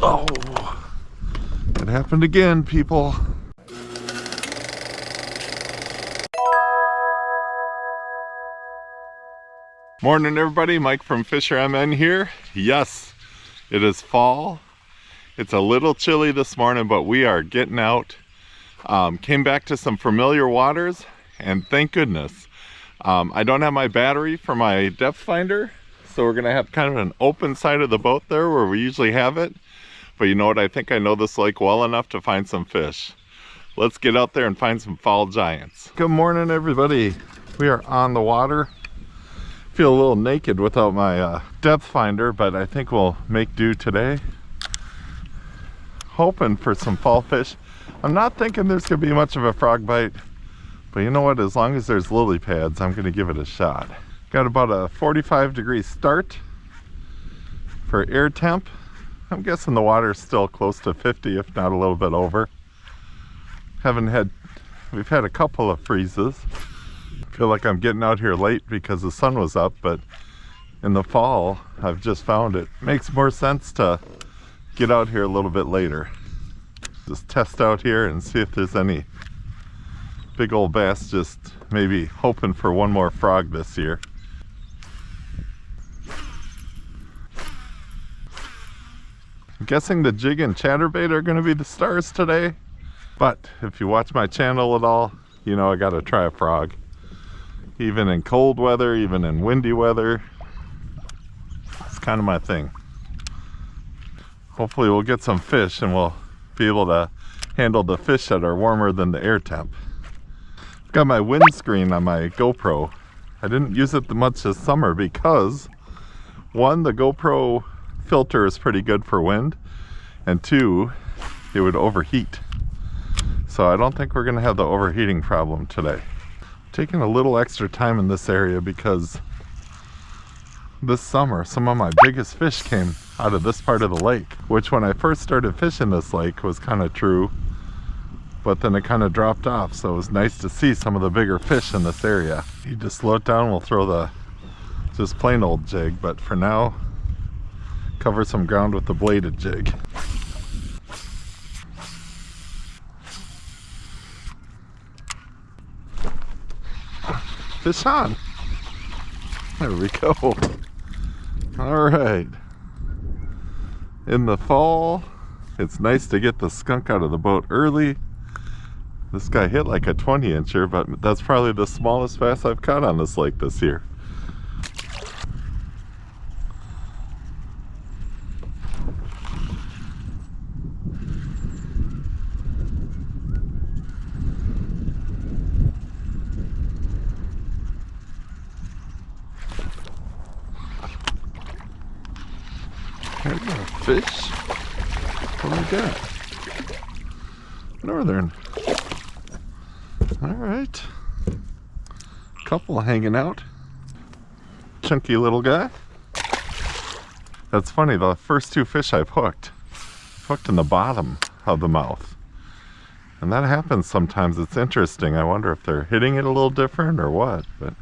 Oh, it happened again, people. Morning, everybody. Mike from FisherMN here. Yes, it is fall. It's a little chilly this morning, but we are getting out. Came back to some familiar waters, and thank goodness. I don't have my battery for my depth finder, so we're gonna have kind of an open side of the boat there where we usually have it. But you know what? I think I know this lake well enough to find some fish. Let's get out there and find some fall giants. Good morning, everybody. We are on the water. Feel a little naked without my depth finder, but I think we'll make do today. Hoping for some fall fish. I'm not thinking there's gonna be much of a frog bite, but you know what? As long as there's lily pads, I'm gonna give it a shot. Got about a 45-degree start for air temp. I'm guessing the water's still close to 50, if not a little bit over. We've had a couple of freezes. Feel like I'm getting out here late because the sun was up, but in the fall I've just found it makes more sense to get out here a little bit later. Just test out here and see if there's any big old bass, just maybe hoping for one more frog this year. I'm guessing the jig and chatterbait are going to be the stars today, but if you watch my channel at all, you know I gotta try a frog. Even in cold weather, even in windy weather. It's kind of my thing. Hopefully we'll get some fish and we'll be able to handle the fish that are warmer than the air temp. I've got my windscreen on my GoPro. I didn't use it much this summer because, one, the GoPro filter is pretty good for wind, and two, it would overheat. So I don't think we're gonna have the overheating problem today. Taking a little extra time in this area because this summer some of my biggest fish came out of this part of the lake, which when I first started fishing this lake was kind of true, but then it kind of dropped off, so it was nice to see some of the bigger fish in this area. You just slow it down, we'll throw the just plain old jig, but for now cover some ground with the bladed jig. Fish on. There we go. All right. In the fall, it's nice to get the skunk out of the boat early. This guy hit like a 20-incher, but that's probably the smallest bass I've caught on this lake this year. There's a fish. What do we got? Northern. Alright. Couple hanging out. Chunky little guy. That's funny, the first two fish I've hooked in the bottom of the mouth. And that happens sometimes. It's interesting. I wonder if they're hitting it a little different or what. But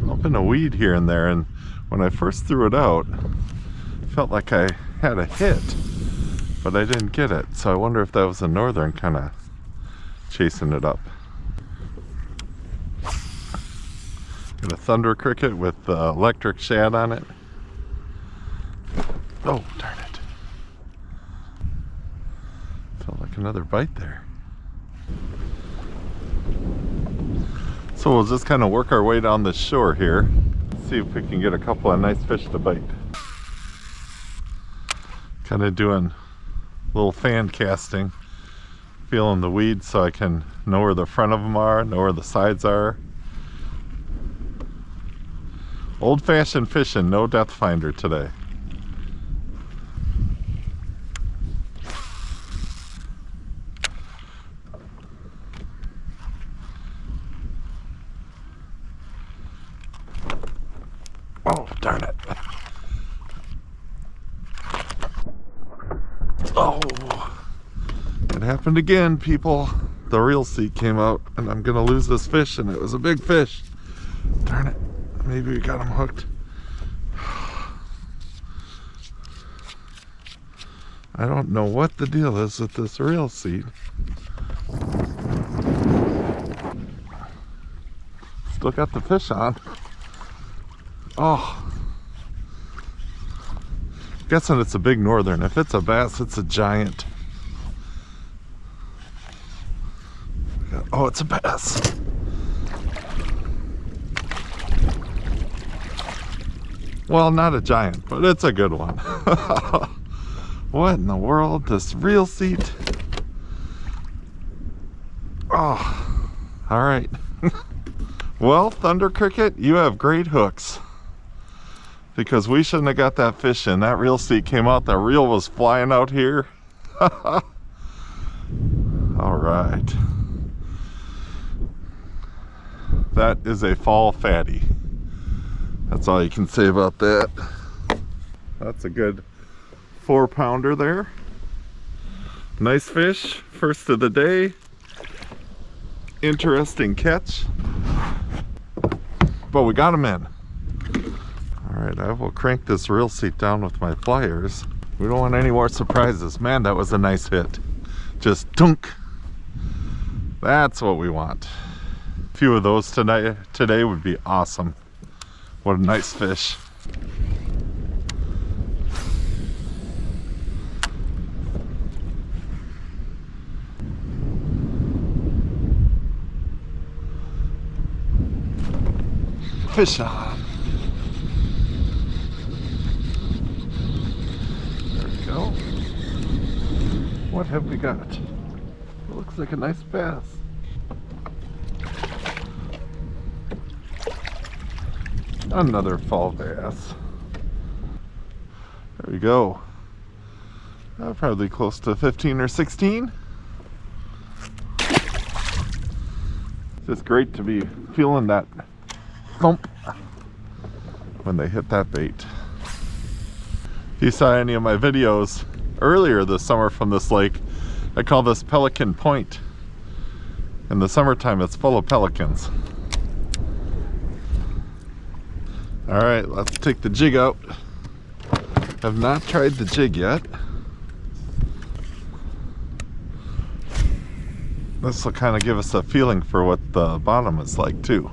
up in a weed here and there, and when I first threw it out, felt like I had a hit, but I didn't get it. So I wonder if that was a northern kind of chasing it up. Got a thunder cricket with electric shad on it. Oh, darn it. Felt like another bite there. So we'll just kind of work our way down the shore here. See if we can get a couple of nice fish to bite. Kind of doing a little fan casting, feeling the weeds so I can know where the front of them are, know where the sides are. Old-fashioned fishing, no depth finder today. Oh, darn it. Oh, it happened again, people. The reel seat came out and I'm gonna lose this fish, and it was a big fish. Darn it. Maybe we got him hooked. I don't know what the deal is with this reel seat. Still got the fish on. Oh. Guessing it's a big northern. If it's a bass, it's a giant. Oh, it's a bass. Well, not a giant, but it's a good one. What in the world? This reel seat? Oh, all right. Well, Thunder Cricket, you have great hooks. Because we shouldn't have got that fish in. That reel seat came out, the reel was flying out here. All right. That is a fall fatty. That's all you can say about that. That's a good 4-pounder there. Nice fish, first of the day. Interesting catch. But we got him in. All right, I will crank this reel seat down with my pliers. We don't want any more surprises. Man, that was a nice hit. Just dunk. That's what we want. A few of those today would be awesome. What a nice fish. Fish on. There we go. What have we got? It looks like a nice bass. Another fall bass. There we go. Probably close to 15 or 16. It's just great to be feeling that thump when they hit that bait. If you saw any of my videos earlier this summer from this lake, I call this Pelican Point. In the summertime, it's full of pelicans. All right, let's take the jig out. Have not tried the jig yet. This will kind of give us a feeling for what the bottom is like too.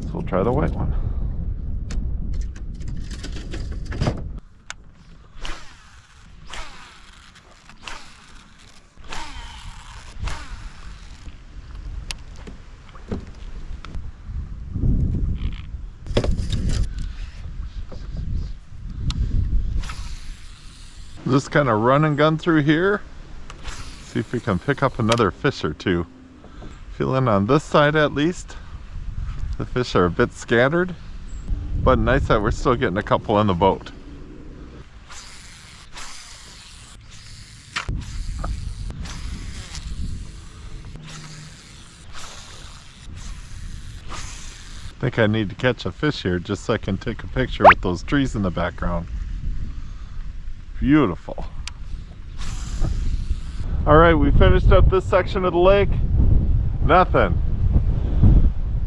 So we'll try the white one. Just kind of run and gun through here. See if we can pick up another fish or two. Feeling on this side at least. The fish are a bit scattered, but nice that we're still getting a couple in the boat. I think I need to catch a fish here just so I can take a picture with those trees in the background. Beautiful. All right, we finished up this section of the lake. Nothing.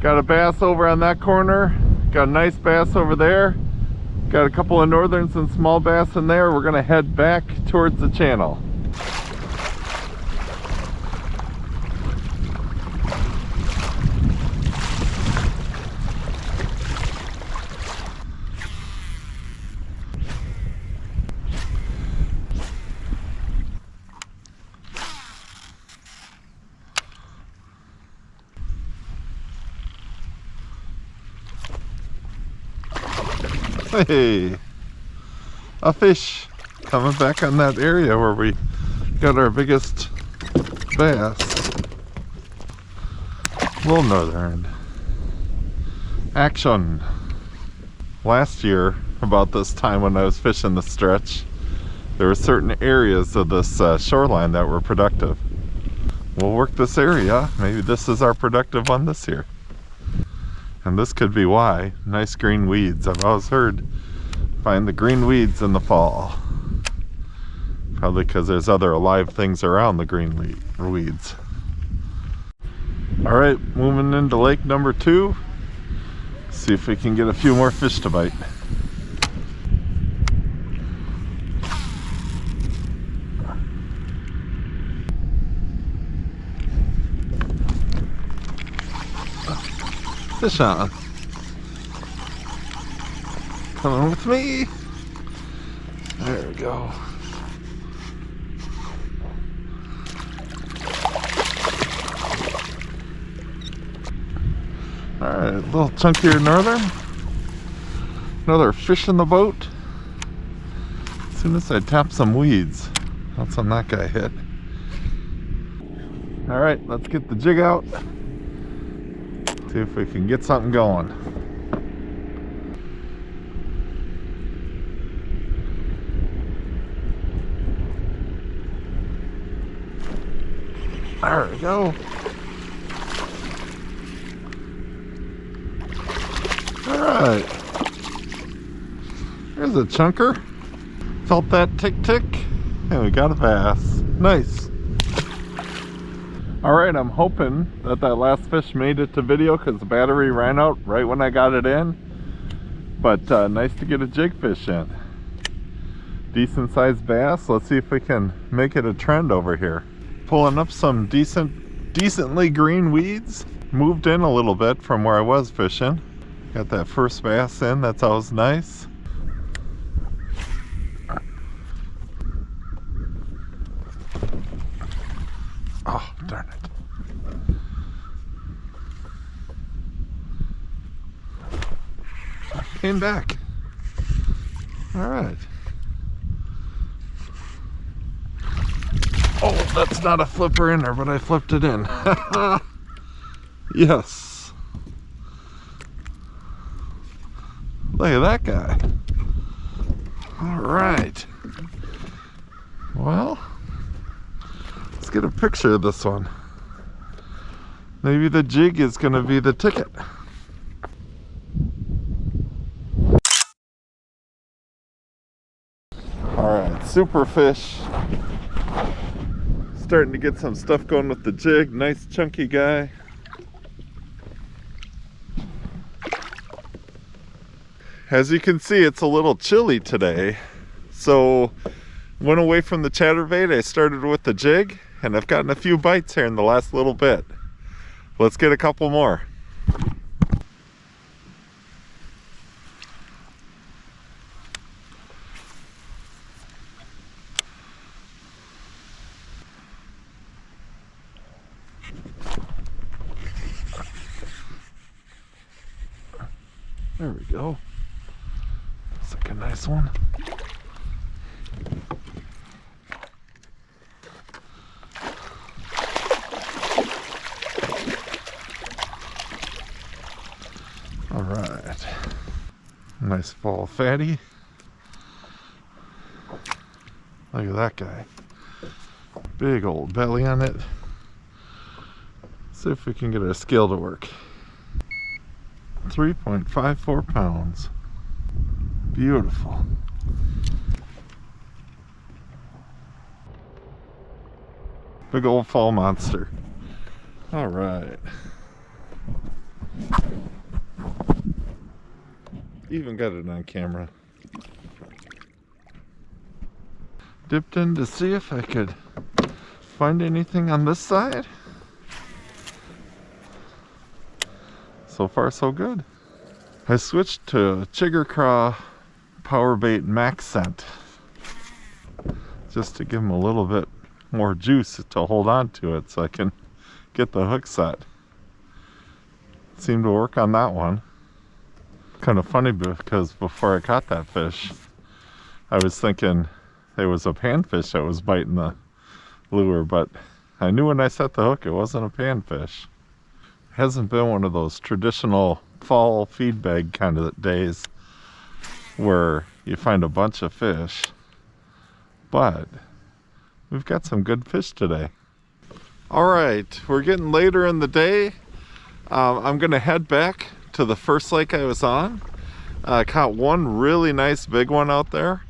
Got a bass over on that corner. Got a nice bass over there. Got a couple of northerns and small bass in there. We're gonna head back towards the channel. Hey, a fish coming back on that area where we got our biggest bass. Little northern action. Last year about this time when I was fishing the stretch, there were certain areas of this shoreline that were productive. We'll work this area. Maybe this is our productive one this year. And this could be why. Nice green weeds. I've always heard find the green weeds in the fall. Probably because there's other alive things around the green weeds. All right, moving into lake number 2. See if we can get a few more fish to bite. Fish on. Coming with me. There we go. Alright, a little chunkier northern. Another fish in the boat. As soon as I tap some weeds, that's when that guy hit. Alright, let's get the jig out. See if we can get something going. There we go. Alright. There's a chunker. Felt that tick tick. And we got a bass. Nice. Alright, I'm hoping that last fish made it to video because the battery ran out right when I got it in. But nice to get a jig fish in. Decent sized bass. Let's see if we can make it a trend over here. Pulling up some decently green weeds. Moved in a little bit from where I was fishing. Got that first bass in, that's always nice. Oh, darn it. Came back. Alright. Oh, that's not a flipper in there, but I flipped it in. Yes. Look at that guy. Alright. Well, let's get a picture of this one. Maybe the jig is going to be the ticket. Alright, super fish. Starting to get some stuff going with the jig. Nice chunky guy. As you can see, it's a little chilly today. So went away from the chatterbait. I started with the jig and I've gotten a few bites here in the last little bit. Let's get a couple more. There we go. Looks like a nice one. All right. Nice fall fatty. Look at that guy. Big old belly on it. See if we can get our scale to work. 3.54 pounds. Beautiful. Big old fall monster. All right. Even got it on camera. Dipped in to see if I could find anything on this side. So far so good. I switched to Chigger Craw Power Bait Max Scent just to give them a little bit more juice to hold on to it so I can get the hook set. Seemed to work on that one. Kind of funny because before I caught that fish I was thinking it was a panfish that was biting the lure, but I knew when I set the hook it wasn't a panfish. Hasn't been one of those traditional fall feed bag kind of days where you find a bunch of fish, but we've got some good fish today. All right, we're getting later in the day. I'm gonna head back to the first lake I was on. I caught one really nice big one out there.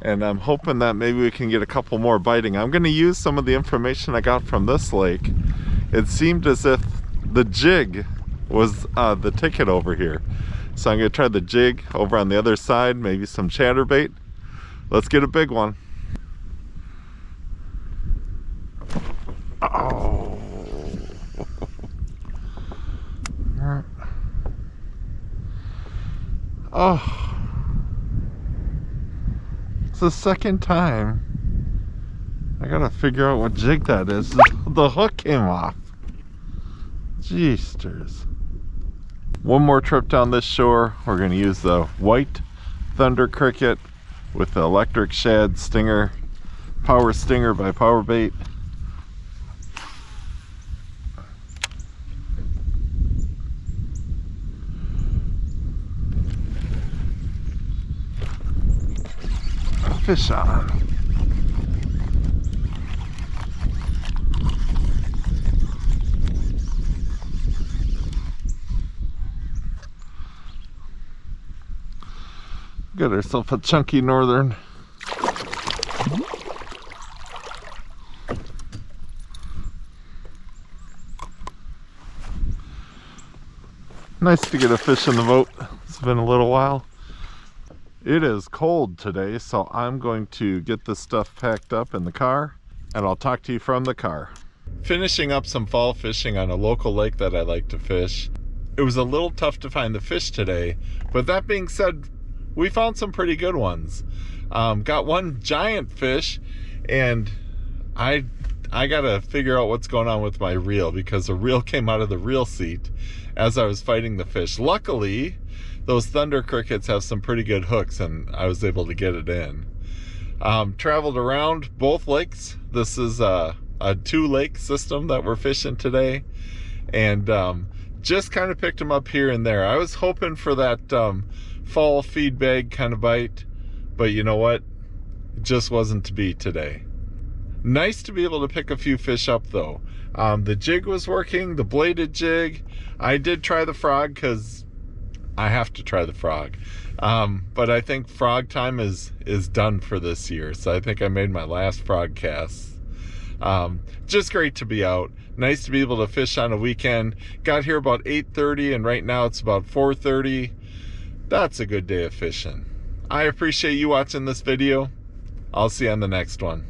and I'm hoping that maybe we can get a couple more biting. I'm going to use some of the information I got from this lake. It seemed as if the jig was the ticket over here. So I'm going to try the jig over on the other side, maybe some chatterbait. Let's get a big one. Oh. Oh. It's the second time. I gotta figure out what jig that is. The hook came off. Jeesters. One more trip down this shore. We're gonna use the white thunder cricket with the electric shad stinger, power stinger by Power Bait. Fish on. Got ourselves a chunky northern. Nice to get a fish in the boat. It's been a little while. It is cold today, so I'm going to get this stuff packed up in the car, and I'll talk to you from the car. Finishing up some fall fishing on a local lake that I like to fish. It was a little tough to find the fish today, but that being said, we found some pretty good ones. Got one giant fish, and I gotta figure out what's going on with my reel, because the reel came out of the reel seat as I was fighting the fish. Luckily, those thunder crickets have some pretty good hooks, and I was able to get it in. Traveled around both lakes. This is a 2-lake system that we're fishing today, and just kind of picked them up here and there. I was hoping for that fall feed bag kind of bite, but you know what? It just wasn't to be today. Nice to be able to pick a few fish up though. The jig was working, the bladed jig. I did try the frog because I have to try the frog. But I think frog time is done for this year. So I think I made my last frog cast. Just great to be out. Nice to be able to fish on a weekend. Got here about 8:30 and right now it's about 4:30. That's a good day of fishing. I appreciate you watching this video. I'll see you on the next one.